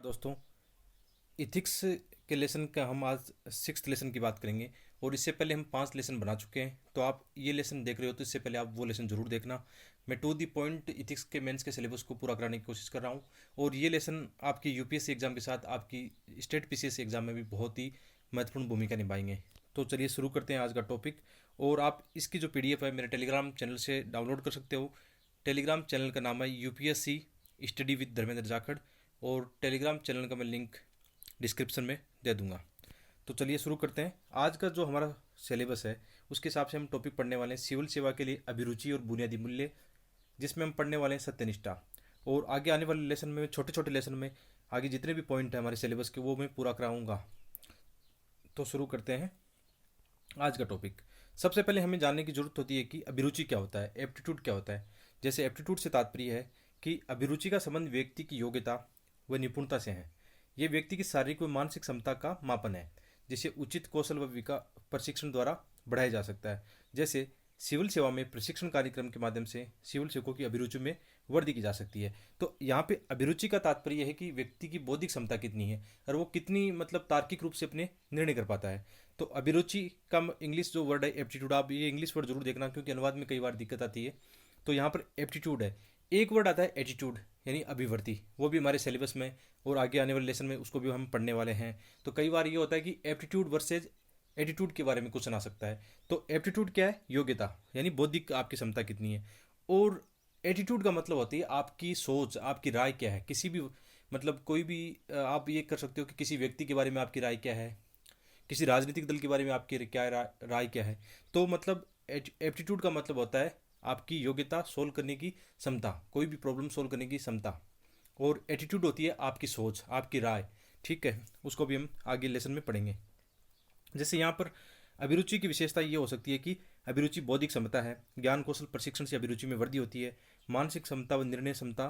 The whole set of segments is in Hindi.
दोस्तों, इथिक्स के लेसन का हम आज सिक्स्थ लेसन की बात करेंगे। और इससे पहले हम 5 लेसन बना चुके हैं, तो आप ये लेसन देख रहे हो तो इससे पहले आप वो लेसन जरूर देखना। मैं टू दी पॉइंट इथिक्स के मेंस के सिलेबस को पूरा कराने की कोशिश कर रहा हूँ। और ये लेसन आपकी यूपीएससी एग्जाम के साथ आपकी स्टेट पीसीएस एग्जाम में भी बहुत ही महत्वपूर्ण भूमिका निभाएंगे। तो चलिए शुरू करते हैं आज का टॉपिक। और आप इसकी जो पीडीएफ है मेरे टेलीग्राम चैनल से डाउनलोड कर सकते हो। टेलीग्राम चैनल का नाम है UPSC study with Dharmendra Jakhar, और टेलीग्राम चैनल का मैं लिंक डिस्क्रिप्शन में दे दूंगा। तो चलिए शुरू करते हैं। आज का जो हमारा सिलेबस है उसके हिसाब से हम टॉपिक पढ़ने वाले हैं सिविल सेवा के लिए अभिरुचि और बुनियादी मूल्य, जिसमें हम पढ़ने वाले हैं सत्यनिष्ठा। और आगे आने वाले लेसन में, छोटे छोटे लेसन में, आगे जितने भी पॉइंट हैं हमारे सिलेबस के वो मैं पूरा कराऊंगा। तो शुरू करते हैं आज का टॉपिक। सबसे पहले हमें जानने की जरूरत होती है कि अभिरुचि क्या होता है, एप्टीट्यूड क्या होता है। जैसे एप्टीट्यूड से तात्पर्य है कि अभिरुचि का संबंध व्यक्ति की योग्यता व निपुणता से है। ये व्यक्ति की शारीरिक व मानसिक क्षमता का मापन है, जिसे उचित कौशल व विकास प्रशिक्षण द्वारा बढ़ाया जा सकता है। जैसे सिविल सेवा में प्रशिक्षण कार्यक्रम के माध्यम से सिविल सेवकों की अभिरुचि में वृद्धि की जा सकती है। तो यहाँ पे अभिरुचि का तात्पर्य है कि व्यक्ति की बौद्धिक क्षमता कितनी है और वो कितनी तार्किक रूप से अपने निर्णय कर पाता है। तो अभिरुचि का इंग्लिश जो वर्ड है एप्टीट्यूड, आप ये इंग्लिश वर्ड जरूर देखना क्योंकि अनुवाद में कई बार दिक्कत आती है। तो यहाँ पर एप्टीट्यूड है। एक वर्ड आता है एटीट्यूड, यानी अभिवृत्ति, वो भी हमारे सिलेबस में और आगे आने वाले लेसन में उसको भी हम पढ़ने वाले हैं। तो कई बार ये होता है कि एप्टीट्यूड वर्सेज एटीट्यूड के बारे में क्वेश्चन आ सकता है। तो एप्टीट्यूड क्या है? योग्यता, यानी बौद्धिक आपकी क्षमता कितनी है। और एटीट्यूड का मतलब होती है आपकी सोच, आपकी राय क्या है। किसी भी कोई भी आप ये कर सकते हो कि किसी व्यक्ति के बारे में आपकी राय क्या है, किसी राजनीतिक दल के बारे में आपकी क्या राय क्या है। तो एप्टीट्यूड का मतलब होता है आपकी योग्यता, सोल्व करने की क्षमता, कोई भी प्रॉब्लम सोल्व करने की क्षमता। और एटीट्यूड होती है आपकी सोच, आपकी राय। ठीक है, उसको भी हम आगे लेसन में पढ़ेंगे। जैसे यहाँ पर अभिरुचि की विशेषता ये हो सकती है कि अभिरुचि बौद्धिक क्षमता है। ज्ञान कौशल प्रशिक्षण से अभिरुचि में वृद्धि होती है। मानसिक क्षमता व निर्णय क्षमता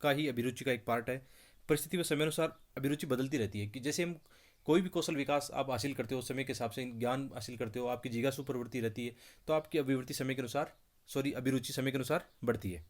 का ही अभिरुचि का एक पार्ट है। परिस्थिति व समय अनुसार अभिरुचि बदलती रहती है, कि जैसे हम कोई भी कौशल विकास आप हासिल करते हो, समय के हिसाब से ज्ञान हासिल करते हो, आपकी जिज्ञासु प्रवृत्ति रहती है, तो आपकी अभिवृत्ति समय के अनुसार अभिरुचि समय के अनुसार बढ़ती है।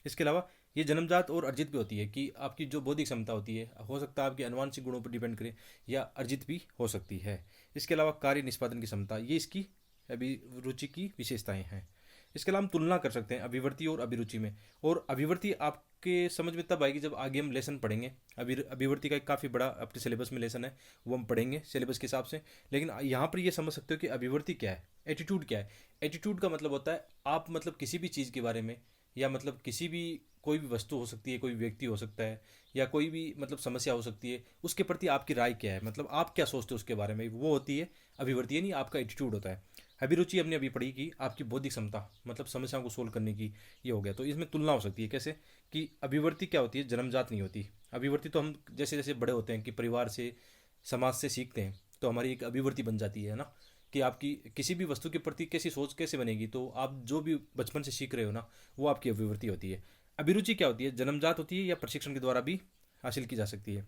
इसके अलावा ये जन्मजात और अर्जित भी होती है, कि आपकी जो बौद्धिक क्षमता होती है हो सकता है आपके अनुवांशिक गुणों पर डिपेंड करे, या अर्जित भी हो सकती है। इसके अलावा कार्य निष्पादन की क्षमता, ये इसकी अभिरुचि की विशेषताएं हैं। इसके अलावा हम तुलना कर सकते हैं अभिवृत्ति और अभिरुचि में। और अभिवृत्ति आपके समझ में तब आएगी जब आगे हम लेसन पढ़ेंगे। अभिवृत्ति का एक काफ़ी बड़ा अपने सिलेबस में लेसन है, वो हम पढ़ेंगे सिलेबस के हिसाब से। लेकिन यहाँ पर ये समझ सकते हो कि अभिवृत्ति क्या है, एटीट्यूड क्या है। एटीट्यूड का मतलब होता है आप किसी भी चीज़ के बारे में, या किसी भी कोई भी वस्तु हो सकती है, कोई व्यक्ति हो सकता है, या कोई भी समस्या हो सकती है, उसके प्रति आपकी राय क्या है, आप क्या सोचते हो उसके बारे में, वो होती है अभिवृत्ति, यानी आपका एटीट्यूड होता है। अभिरुचि हमने अभी पढ़ी कि आपकी बौद्धिक क्षमता, समस्याओं को सोल्व करने की, ये हो गया। तो इसमें तुलना हो सकती है कैसे, कि अभिवृत्ति क्या होती है, जन्मजात नहीं होती। अभिवृत्ति तो हम जैसे जैसे बड़े होते हैं कि परिवार से, समाज से सीखते हैं, तो हमारी एक अभिवृत्ति बन जाती है ना, कि आपकी किसी भी वस्तु के प्रति कैसी सोच कैसे बनेगी। तो आप जो भी बचपन से सीख रहे हो ना, वो आपकी अभिवृत्ति होती है। अभिरुचि क्या होती है? जन्मजात होती है या प्रशिक्षण के द्वारा भी हासिल की जा सकती है।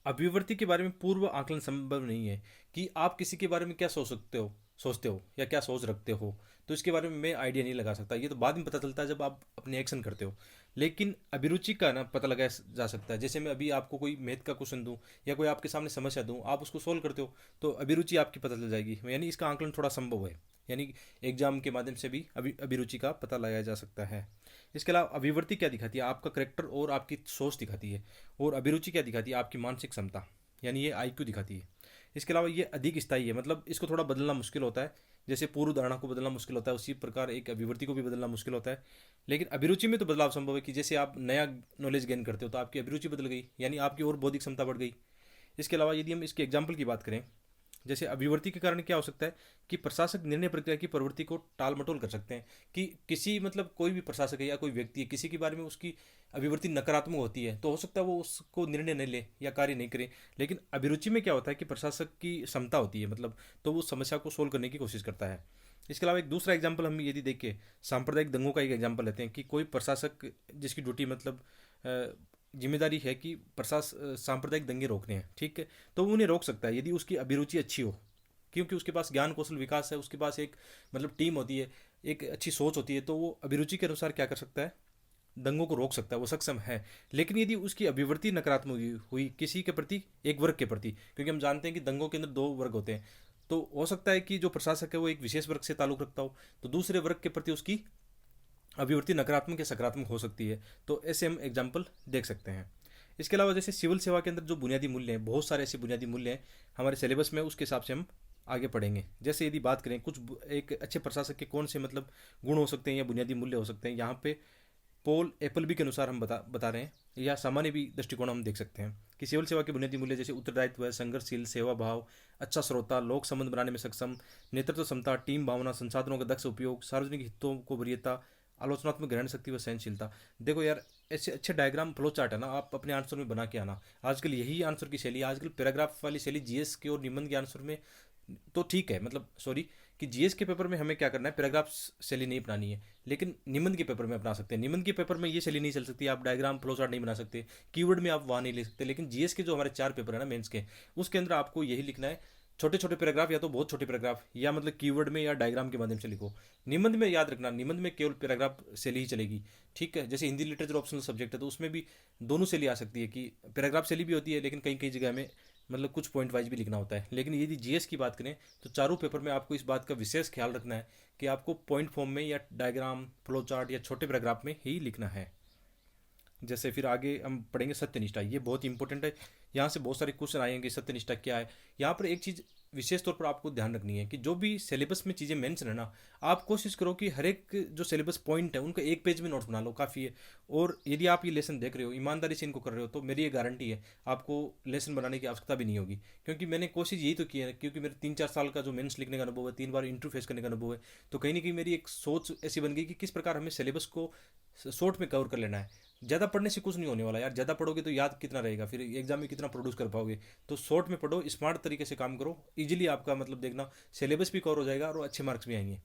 अभिवृत्ति के बारे में पूर्व आकलन संभव नहीं है, कि आप किसी के बारे में क्या सोचते हो या क्या सोच रखते हो, तो इसके बारे में मैं आइडिया नहीं लगा सकता। ये तो बाद में पता चलता है जब आप अपने एक्शन करते हो। लेकिन अभिरुचि का ना पता लगाया जा सकता है। जैसे मैं अभी आपको कोई मैथ का क्वेश्चन दूं या कोई आपके सामने समस्या दूं, आप उसको सोल्व करते हो, तो अभिरुचि आपकी पता चल जाएगी। यानी इसका आकलन थोड़ा संभव है, यानी एग्जाम के माध्यम से भी अभिरुचि का पता लगाया जा सकता है। इसके अलावा अभिवृत्ति क्या दिखाती है? आपका करेक्टर और आपकी सोच दिखाती है। और अभिरुचि क्या दिखाती है? आपकी मानसिक क्षमता, यानी ये आईक्यू दिखाती है। इसके अलावा ये अधिक स्थायी है, इसको थोड़ा बदलना मुश्किल होता है। जैसे पूर्व धारणा को बदलना मुश्किल होता है, उसी प्रकार एक अभिवृत्ति को भी बदलना मुश्किल होता है। लेकिन अभिरुचि में तो बदलाव संभव है, कि जैसे आप नया नॉलेज गेन करते हो तो आपकी अभिरुचि बदल गई, यानी आपकी और बौद्धिक क्षमता बढ़ गई। इसके अलावा यदि हम इसके एग्जाम्पल की बात करें, जैसे अभिवृत्ति के कारण क्या हो सकता है कि प्रशासक निर्णय प्रक्रिया की प्रवृत्ति को टाल मटोल कर सकते हैं। कि किसी कोई भी प्रशासक है या कोई व्यक्ति है, किसी के बारे में उसकी अभिवृत्ति नकारात्मक होती है, तो हो सकता है वो उसको निर्णय नहीं ले या कार्य नहीं करे। लेकिन अभिरुचि में क्या होता है कि प्रशासक की क्षमता होती है, तो वो समस्या को सोल्व करने की कोशिश करता है। इसके अलावा एक दूसरा एग्जाम्पल हम यदि देखें, सांप्रदायिक दंगों का एक एग्जाम्पल लेते हैं, कि कोई प्रशासक जिसकी ड्यूटी जिम्मेदारी है कि सांप्रदायिक दंगे रोकने हैं, ठीक है, तो वो उन्हें रोक सकता है यदि उसकी अभिरुचि अच्छी हो। क्योंकि उसके पास ज्ञान कौशल विकास है, उसके पास एक टीम होती है, एक अच्छी सोच होती है, तो वो अभिरुचि के अनुसार क्या कर सकता है, दंगों को रोक सकता है, वो सक्षम है। लेकिन यदि उसकी अभिवृत्ति नकारात्मक हुई किसी के प्रति, एक वर्ग के प्रति, क्योंकि हम जानते हैं कि दंगों के अंदर दो वर्ग होते हैं, तो हो सकता है कि जो प्रशासक है वो एक विशेष वर्ग से ताल्लुक रखता हो, तो दूसरे वर्ग के प्रति उसकी अभिवृत्ति नकारात्मक या सकारात्मक हो सकती है। तो ऐसे हम एग्जाम्पल देख सकते हैं। इसके अलावा जैसे सिविल सेवा के अंदर जो बुनियादी मूल्य हैं, बहुत सारे ऐसे बुनियादी मूल्य हैं हमारे सिलेबस में, उसके हिसाब से हम आगे पढ़ेंगे। जैसे यदि बात करें कुछ एक अच्छे प्रशासक के कौन से मतलब गुण हो सकते हैं या बुनियादी मूल्य हो सकते हैं, यहाँ पे पोल एप्पलबी के अनुसार हम बता रहे हैं, या सामान्य भी दृष्टिकोण हम देख सकते हैं कि सिविल सेवा के बुनियादी मूल्य जैसे उत्तरदायित्व है, संघर्षशील, सेवा भाव, अच्छा श्रोता, लोक संबंध बनाने में सक्षम, नेतृत्व क्षमता, टीम भावना, संसाधनों का दक्ष उपयोग, सार्वजनिक हितों को वरीयता, आलोचनात्मक ग्रहण शक्ति व सहनशीलता। देखो यार, ऐसे अच्छे डायग्राम फ्लो चार्ट है ना, आप अपने आंसर में बना के आना। आजकल यही आंसर की शैली, आजकल पैराग्राफ वाली शैली जीएस के और निबंध के आंसर में तो ठीक है, मतलब सॉरी, कि जीएस के पेपर में हमें क्या करना है, पैराग्राफ शैली नहीं अपनानी है, लेकिन निबंध के पेपर में अपना सकते हैं। निबंध के पेपर में ये शैली नहीं चल सकती, आप डायग्राम फ्लो चार्ट नहीं बना सकते, कीवर्ड में आप वहाँ नहीं ले सकते। लेकिन जीएस के जो हमारे 4 पेपर है ना मेंस के, उसके अंदर आपको यही लिखना है, छोटे छोटे पैराग्राफ, या तो बहुत छोटे पैराग्राफ, या मतलब कीवर्ड में या डायग्राम के माध्यम से लिखो। निबंध में याद रखना, निबंध में केवल पैराग्राफ शैली ही चलेगी, ठीक है। जैसे हिंदी लिटरेचर ऑप्शनल सब्जेक्ट है, तो उसमें भी दोनों शैली आ सकती है, कि पैराग्राफ शैली भी होती है, लेकिन कई कई जगह में मतलब कुछ पॉइंट वाइज भी लिखना होता है। लेकिन यदि जीएस की बात करें तो चारों पेपर में आपको इस बात का विशेष ख्याल रखना है कि आपको पॉइंट फॉर्म में या डायग्राम, फ्लो चार्ट या छोटे पैराग्राफ में ही लिखना है। जैसे फिर आगे हम पढ़ेंगे सत्यनिष्ठा, ये बहुत इंपॉर्टेंट है। यहाँ से बहुत सारे क्वेश्चन आएंगे, सत्यनिष्ठा क्या है। यहाँ पर एक चीज़ विशेष तौर पर आपको ध्यान रखनी है कि जो भी सिलेबस में चीज़ें मेंशन है ना, आप कोशिश करो कि हर एक जो सिलेबस पॉइंट है उनका एक पेज में नोट्स बना लो, काफ़ी है। और यदि आप ये लेसन देख रहे हो, ईमानदारी से इनको कर रहे हो, तो मेरी ये गारंटी है आपको लेसन बनाने की आवश्यकता भी नहीं होगी। क्योंकि मैंने कोशिश यही तो की है, क्योंकि मेरे 3-4 साल का जो मेंस लिखने का अनुभव है, 3 बार इंटरव्यू फेस करने का अनुभव है, तो कहीं ना कहीं मेरी एक सोच ऐसी बन गई कि किस प्रकार हमें सिलेबस को शॉर्ट में कवर कर लेना है। ज़्यादा पढ़ने से कुछ नहीं होने वाला यार, ज़्यादा पढ़ोगे तो याद कितना रहेगा, फिर एग्जाम में कितना प्रोड्यूस कर पाओगे। तो शॉर्ट में पढ़ो, स्मार्ट तरीके से काम करो, इजीली आपका मतलब देखना सिलेबस भी कवर हो जाएगा और अच्छे मार्क्स भी आएंगे।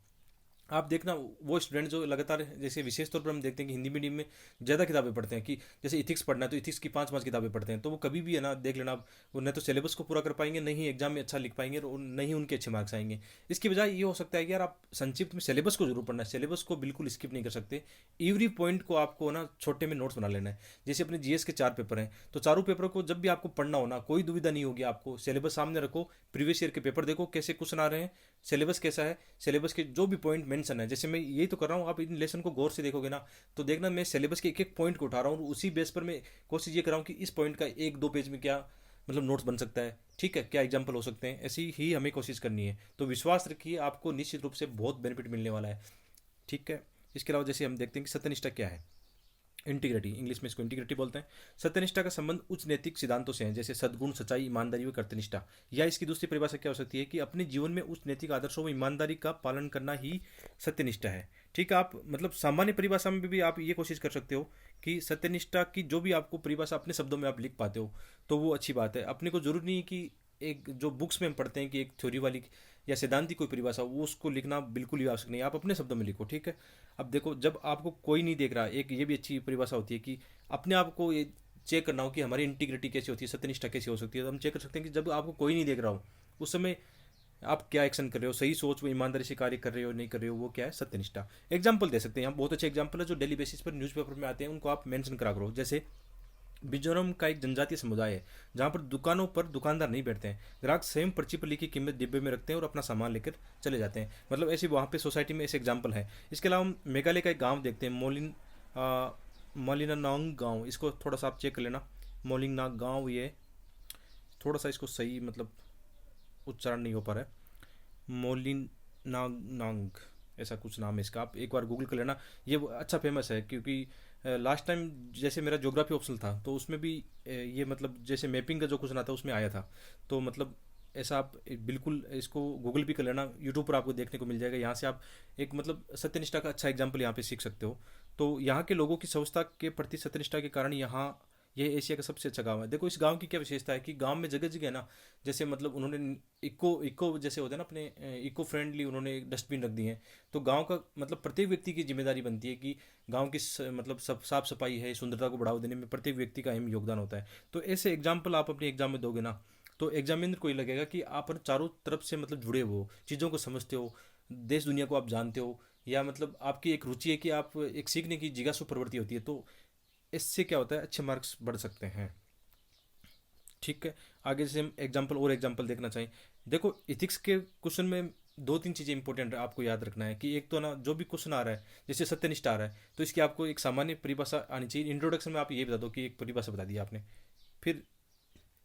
आप देखना वो स्टूडेंट जो लगातार, जैसे विशेष तौर पर हम देखते हैं कि हिंदी मीडियम में ज़्यादा किताबें पढ़ते हैं, कि जैसे इथिक्स पढ़ना है तो इथिक्स की 5-5 किताबें पढ़ते हैं, तो वो कभी भी है ना, देख लेना आप, वो न तो सिलेबस को पूरा कर पाएंगे, नहीं ही एग्जाम में अच्छा लिख पाएंगे, और नहीं उनके अच्छे मार्क्स आएंगे। इसकी बजाय ये हो सकता है कि यार आप संक्षिप्त में सिलेबस को जरूर पढ़ना है, सिलेबस को बिल्कुल स्किप नहीं कर सकते। एवरी पॉइंट को आपको ना छोटे में नोट्स बना लेना है। जैसे अपने जीएस के 4 पेपर हैं, तो चारों पेपर को जब भी आपको पढ़ना हो ना, कोई दुविधा नहीं होगी आपको, सिलेबस सामने रखो, प्रीवियस ईयर के पेपर देखो कैसे क्वेश्चन आ रहे हैं, सिलेबस कैसा है, सिलेबस के जो भी पॉइंट मेंशन है, जैसे मैं यही तो कर रहा हूँ, आप इन लेसन को गौर से देखोगे ना, तो देखना मैं सिलेबस के एक एक पॉइंट को उठा रहा हूँ, उसी बेस पर मैं कोशिश ये कर रहा हूँ कि इस पॉइंट का 1-2 पेज में क्या मतलब नोट्स बन सकता है, ठीक है, क्या एग्जाम्पल हो सकते हैं, ऐसी ही हमें कोशिश करनी है। तो विश्वास रखिए, आपको निश्चित रूप से बहुत बेनिफिट मिलने वाला है, ठीक है। इसके अलावा जैसे हम देखते हैं कि सत्यनिष्ठा क्या है, इंटीग्रिटी, इंग्लिश में इसको इंटीग्रिटी बोलते हैं। सत्यनिष्ठा का संबंध उच्च नैतिक सिद्धांतों से है, जैसे सद्गुण, सच्चाई, ईमानदारी व कर्तनिष्ठा। या इसकी दूसरी परिभाषा क्या हो सकती है कि अपने जीवन में उच्च नैतिक आदर्शों व ईमानदारी का पालन करना ही सत्यनिष्ठा है, ठीक है। आप मतलब सामान्य परिभाषा में भी आप ये कोशिश कर सकते हो कि सत्यनिष्ठा की जो भी आपको परिभाषा अपने शब्दों में आप लिख पाते हो तो वो अच्छी बात है। अपने को जरूरी नहीं कि एक जो बुक्स में हम पढ़ते हैं कि एक थ्योरी वाली या सिद्धांत कोई परिभाषा, वो उसको लिखना बिल्कुल ही आवश्यक नहीं, आप अपने शब्दों में लिखो, ठीक है। अब देखो, जब आपको कोई नहीं देख रहा, एक ये भी अच्छी परिभाषा होती है कि अपने आप को ये चेक करना हो कि हमारी इंटीग्रिटी कैसी होती है, सत्यनिष्ठा कैसी हो सकती है। तो हम चेक कर सकते हैं कि जब आपको कोई नहीं देख रहा हो उस समय आप क्या एक्शन कर रहे हो, सही सोच व ईमानदारी से कार्य कर रहे हो नहीं कर रहे हो, वो क्या है सत्यनिष्ठा। एग्जाम्पल दे सकते हैं, यहाँ बहुत अच्छे एग्जाम्पल है जो डेली बेसिस पर न्यूज़पेपर में आते हैं, उनको आप मेंशन करा करो। जैसे मिजोरम का एक जनजातीय समुदाय है जहाँ पर दुकानों पर दुकानदार नहीं बैठते हैं, ग्राहक स्वयं पर्ची पर लिखी कीमत डिब्बे में रखते हैं और अपना सामान लेकर चले जाते हैं। मतलब ऐसी वहाँ पे सोसाइटी में ऐसे एग्जाम्पल है। इसके अलावा हम मेघालय का एक गाँव देखते हैं, मोलिनानांग गाँव, इसको थोड़ा सा आप चेक कर लेना, मोलिंगनाग गाँव, ये थोड़ा सा इसको सही मतलब उच्चारण नहीं हो पा रहा है, मोलिनानांग ऐसा कुछ नाम है इसका, आप एक बार गूगल कर लेना। ये अच्छा फेमस है क्योंकि लास्ट टाइम जैसे मेरा ज्योग्राफी ऑप्शनल था तो उसमें भी ये मतलब जैसे मैपिंग का जो क्वेश्चन आता है उसमें आया था। तो मतलब ऐसा आप बिल्कुल इसको गूगल भी कर लेना, यूट्यूब पर आपको देखने को मिल जाएगा। यहाँ से आप एक मतलब सत्यनिष्ठा का अच्छा एग्जाम्पल यहाँ पे सीख सकते हो। तो यहाँ के लोगों की स्वच्छता के प्रति सत्यनिष्ठा के कारण यहाँ ये एशिया का सबसे अच्छा गांव है। देखो इस गांव की क्या विशेषता है कि गांव में जगह जगह ना, जैसे मतलब उन्होंने इको इको जैसे होता है ना अपने इको फ्रेंडली उन्होंने डस्टबिन रख दिए हैं। तो गांव का मतलब प्रत्येक व्यक्ति की जिम्मेदारी बनती है कि गांव की मतलब सब साफ सफाई है, सुंदरता को बढ़ावा देने में प्रत्येक व्यक्ति का अहम योगदान होता है। तो ऐसे एग्जाम्पल आप अपने एग्जाम में दोगे ना, तो एग्जामिनर को ये लगेगा कि आप चारों तरफ से मतलब जुड़े हो, चीज़ों को समझते हो, देश दुनिया को आप जानते हो, या मतलब आपकी एक रुचि है कि आप एक सीखने की जिज्ञासु प्रवृत्ति होती है, तो इससे क्या होता है, अच्छे मार्क्स बढ़ सकते हैं। ठीक है। आगे से हम एग्जाम्पल देखना चाहिए। देखो इथिक्स के क्वेश्चन में दो तीन चीज़ें इंपॉर्टेंट है आपको याद रखना है कि एक तो ना, जो भी क्वेश्चन आ रहा है, जैसे सत्यनिष्ठ आ रहा है, तो इसकी आपको एक सामान्य परिभाषा आनी चाहिए। इंट्रोडक्शन में आप ये बता दो कि एक परिभाषा बता दी आपने। फिर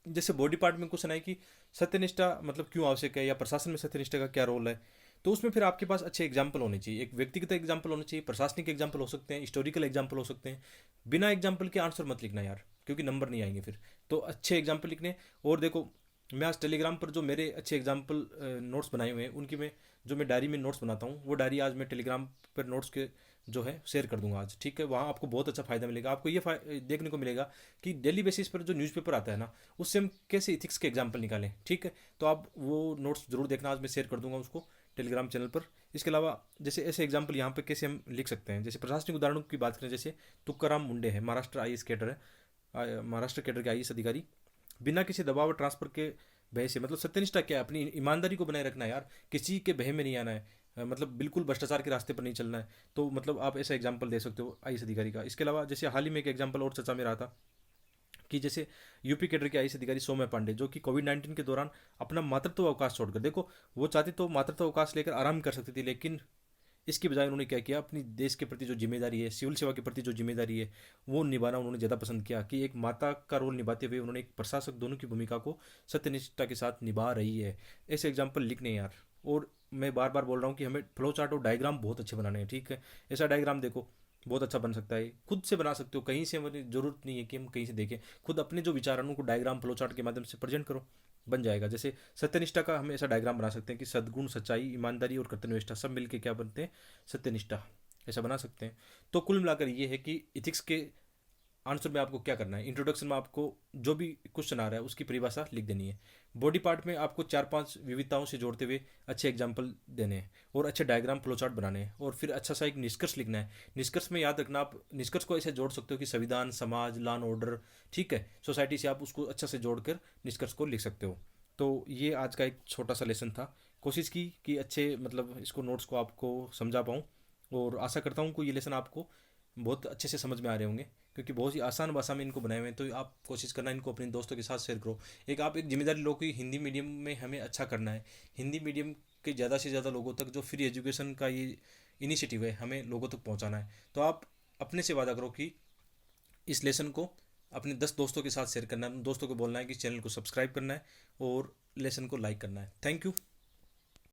जैसे बॉडी पार्ट में क्वेश्चन है कि सत्यनिष्ठा मतलब क्यों आवश्यक है, या प्रशासन में सत्यनिष्ठा का क्या रोल है, तो उसमें फिर आपके पास अच्छे एग्जाम्पल होने चाहिए। एक व्यक्तिगत एग्जाम्पल होने चाहिए, प्रशासनिक एग्जाम्पल हो सकते हैं, हिस्टोरिकल एग्जाम्पल हो सकते हैं। बिना एग्जाम्पल के आंसर मत लिखना यार, क्योंकि नंबर नहीं आएंगे फिर। तो अच्छे एग्जाम्पल लिखने। और देखो, मैं आज टेलीग्राम पर जो मेरे अच्छे एग्जाम्पल नोट्स बनाए हुए हैं, उनकी मैं जो मैं डायरी में नोट्स बनाता हूँ, वो डायरी आज मैं टेलीग्राम पर नोट्स के जो है शेयर कर दूंगा आज। ठीक है, वहाँ आपको बहुत अच्छा फायदा मिलेगा। आपको ये देखने को मिलेगा कि डेली बेसिस पर जो न्यूज़पेपर आता है ना, उससे हम कैसे इथिक्स के एग्जाम्पल निकालें। ठीक है, तो आप वो नोट्स जरूर देखना, आज मैं शेयर कर दूंगा उसको टेलीग्राम चैनल पर। इसके अलावा जैसे ऐसे एग्जाम्पल यहाँ पे कैसे हम लिख सकते हैं, जैसे प्रशासनिक उदाहरणों की बात करें, जैसे तुकाराम मुंडे है, महाराष्ट्र आई कैडर है, महाराष्ट्र कैडर के आई अधिकारी। बिना किसी दबाव और ट्रांसफर के भय से, मतलब सत्यनिष्ठा क्या है, अपनी ईमानदारी को बनाए रखना है यार, किसी के भय में नहीं आना है, मतलब बिल्कुल भ्रष्टाचार के रास्ते पर नहीं चलना है। तो मतलब आप ऐसा एग्जाम्पल दे सकते हो आई अधिकारी का। इसके अलावा जैसे हाल ही में एक एग्जाम्पल और चर्चा में रहा था कि जैसे यूपी कैडर के आईएएस अधिकारी सौम्य पांडे, जो कि कोविड-19 के दौरान अपना मातृत्व अवकाश छोड़कर, देखो वो चाहती तो मातृत्व अवकाश लेकर आराम कर सकती थी, लेकिन इसकी बजाय उन्होंने क्या किया, अपनी देश के प्रति जो जिम्मेदारी है, सिविल सेवा के प्रति जो जिम्मेदारी है, वो निभाना उन्होंने ज़्यादा पसंद किया, कि एक माता का रोल निभाते हुए उन्होंने एक प्रशासक दोनों की भूमिका को सत्यनिष्ठा के साथ निभा रही है। ऐसे एग्जाम्पल लिखने हैं यार। और मैं बार बार बोल रहा हूँ कि हमें फ्लो चार्ट और डायग्राम बहुत अच्छे बनाने हैं। ठीक है, ऐसा डायग्राम देखो बहुत अच्छा बन सकता है, खुद से बना सकते हो, कहीं से हमें जरूरत नहीं है कि हम कहीं से देखें। खुद अपने जो विचार हैं उनको डायग्राम फ्लो चार्ट के माध्यम से प्रेजेंट करो, बन जाएगा। जैसे सत्यनिष्ठा का हम ऐसा डायग्राम बना सकते हैं कि सद्गुण, सच्चाई, ईमानदारी और कर्तव्यनिष्ठा सब मिलके क्या बनते हैं, सत्यनिष्ठा। ऐसा बना सकते हैं। तो कुल मिलाकर ये है कि इथिक्स के आंसर में आपको क्या करना है, इंट्रोडक्शन में आपको जो भी क्वेश्चन आ रहा है उसकी परिभाषा लिख देनी है। बॉडी पार्ट में आपको चार पांच विविधताओं से जोड़ते हुए अच्छे एग्जाम्पल देने हैं, और अच्छे डायग्राम फ्लो चार्ट बनाने हैं, और फिर अच्छा सा एक निष्कर्ष लिखना है। निष्कर्ष में याद रखना, आप निष्कर्ष को ऐसे जोड़ सकते हो कि संविधान, समाज, लॉ एंड ऑर्डर, ठीक है, सोसाइटी से आप उसको अच्छा से जोड़कर निष्कर्ष को लिख सकते हो। तो ये आज का एक छोटा सा लेसन था। कोशिश की कि अच्छे मतलब इसको नोट्स को आपको समझा पाऊँ, और आशा करता हूँ कि ये लेसन आपको बहुत अच्छे से समझ में आ रहे होंगे, क्योंकि बहुत ही आसान भाषा में इनको बनाए हुए हैं। तो आप कोशिश करना इनको अपने दोस्तों के साथ शेयर करो। आप एक जिम्मेदारी लो कि हिंदी मीडियम में हमें अच्छा करना है। हिंदी मीडियम के ज़्यादा से ज़्यादा लोगों तक जो फ्री एजुकेशन का ये इनिशिएटिव है, हमें लोगों तक पहुंचाना है। तो आप अपने से वादा करो कि इस लेसन को अपने 10 दोस्तों के साथ शेयर करना है, दोस्तों को बोलना है कि चैनल को सब्सक्राइब करना है और लेसन को लाइक करना है। Thank you.